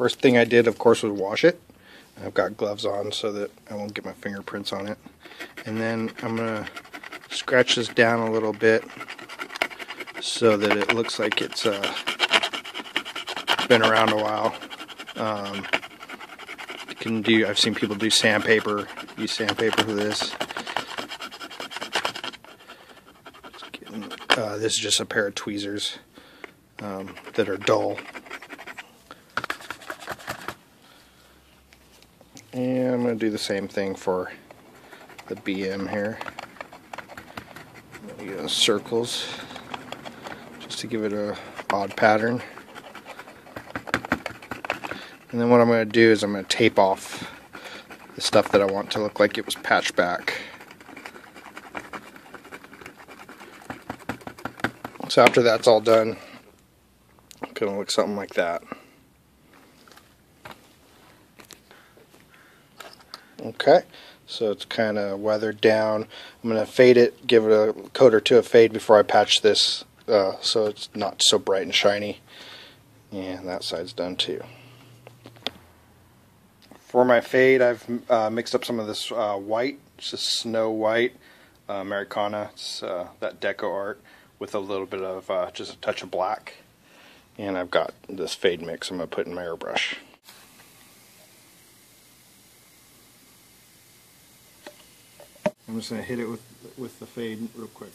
First thing I did, of course, was wash it. I've got gloves on so that I won't get my fingerprints on it. And then I'm going to scratch this down a little bit so that it looks like it's been around a while. You can do, I've seen people do sandpaper, use sandpaper for this. This is just a pair of tweezers that are dull. And I'm going to do the same thing for the BM here. Use circles just to give it a odd pattern. And then what I'm going to do is I'm going to tape off the stuff that I want to look like it was patched back. So after that's all done, it's going to look something like that. Okay, so it's kind of weathered down. I'm going to fade it, give it a coat or two of fade before I patch this so it's not so bright and shiny. And that side's done too. For my fade, I've mixed up some of this white, it's just Snow White, Americana, it's that deco art with a little bit of just a touch of black. And I've got this fade mix I'm going to put in my airbrush. I'm just going to hit it with the fade real quick.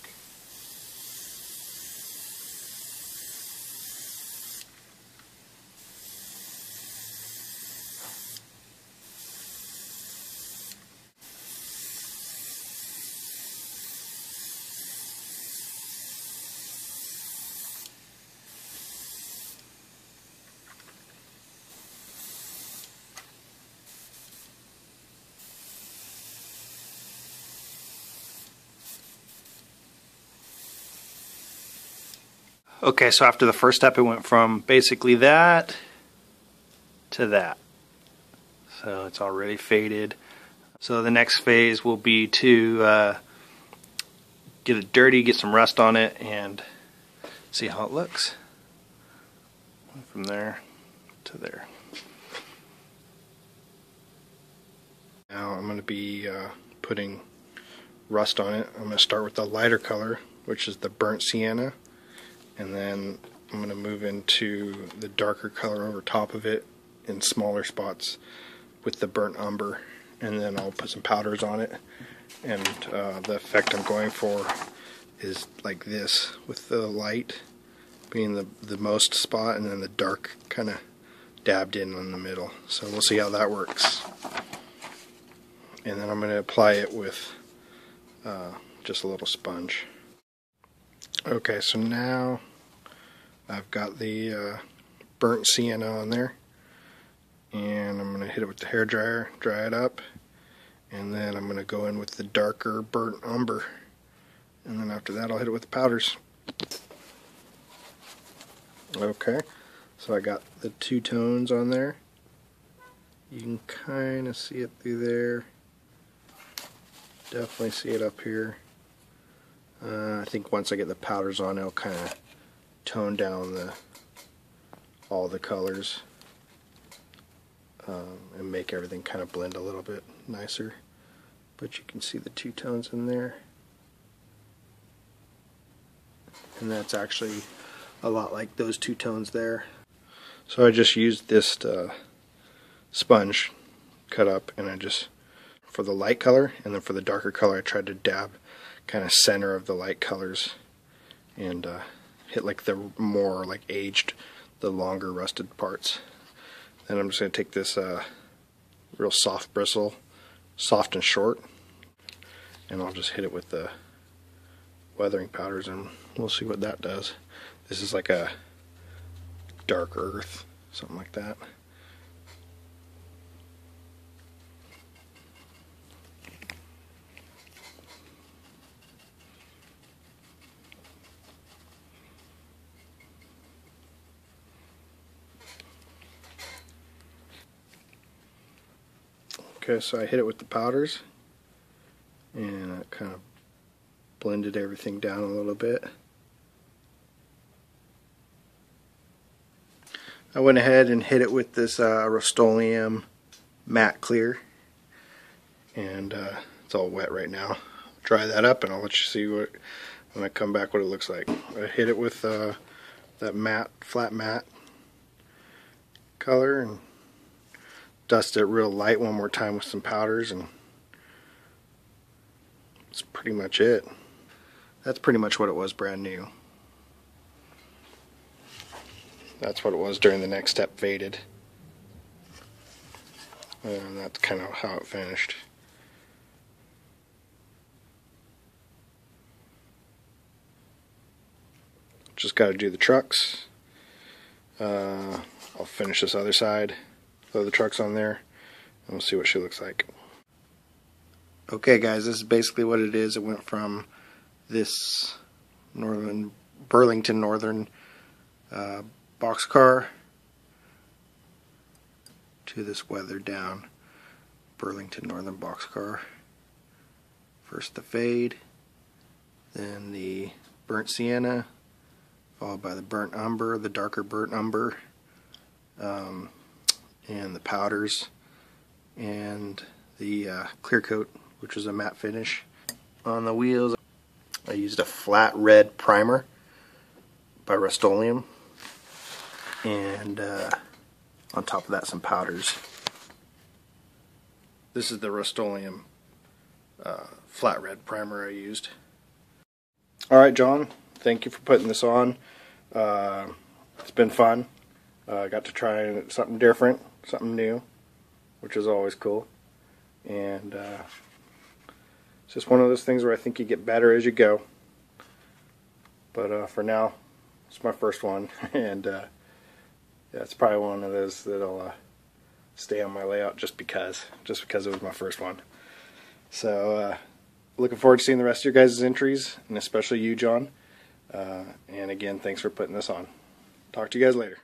Okay, so after the first step, it went from basically that to that. So it's already faded. So the next phase will be to get it dirty, get some rust on it, and see how it looks. From there to there. Now I'm going to be putting rust on it. I'm going to start with the lighter color, which is the burnt sienna. And then I'm going to move into the darker color over top of it in smaller spots with the burnt umber. And then I'll put some powders on it. And the effect I'm going for is like this, with the light being the most spot and then the dark kind of dabbed in the middle. So we'll see how that works. And then I'm going to apply it with just a little sponge. Okay, so now I've got the burnt sienna on there, and I'm going to hit it with the hairdryer, dry it up, and then I'm going to go in with the darker burnt umber, and then after that I'll hit it with the powders. Okay, so I got the two tones on there. You can kind of see it through there. Definitely see it up here. I think once I get the powders on, it'll kind of tone down all the colors and make everything kind of blend a little bit nicer. But you can see the two tones in there, and that's actually a lot like those two tones there. So I just used this sponge cut up, and I just, for the light color, and then for the darker color I tried to dab kind of center of the light colors and hit like the more like aged, the longer rusted parts. Then I'm just going to take this real soft bristle, soft and short, and I'll just hit it with the weathering powders, and we'll see what that does. This is like a dark earth, something like that. Okay, so I hit it with the powders, and I kind of blended everything down a little bit. I went ahead and hit it with this Rust-Oleum matte clear, and it's all wet right now. Dry that up and I'll let you see what, when I come back, what it looks like. I hit it with that matte, flat matte color, and dust it real light one more time with some powders, and that's pretty much it. That's pretty much what it was brand new. That's what it was during the next step faded. And that's kind of how it finished. Just got to do the trucks. I'll finish this other side, throw the trucks on there, and we'll see what she looks like. Okay guys, this is basically what it is. It went from this Burlington Northern boxcar to this weathered down Burlington Northern boxcar. First the fade, then the burnt sienna, followed by the burnt umber, the darker burnt umber, and the powders, and the clear coat, which was a matte finish. On the wheels, I used a flat red primer by Rust-Oleum, and on top of that some powders. This is the Rust-Oleum flat red primer I used. Alright John, thank you for putting this on. It's been fun. I got to try something different, something new, which is always cool. And it's just one of those things where I think you get better as you go. But for now, it's my first one, and yeah, it's probably one of those that'll stay on my layout just because it was my first one. So looking forward to seeing the rest of your guys' entries, and especially you, John. And again, thanks for putting this on. Talk to you guys later.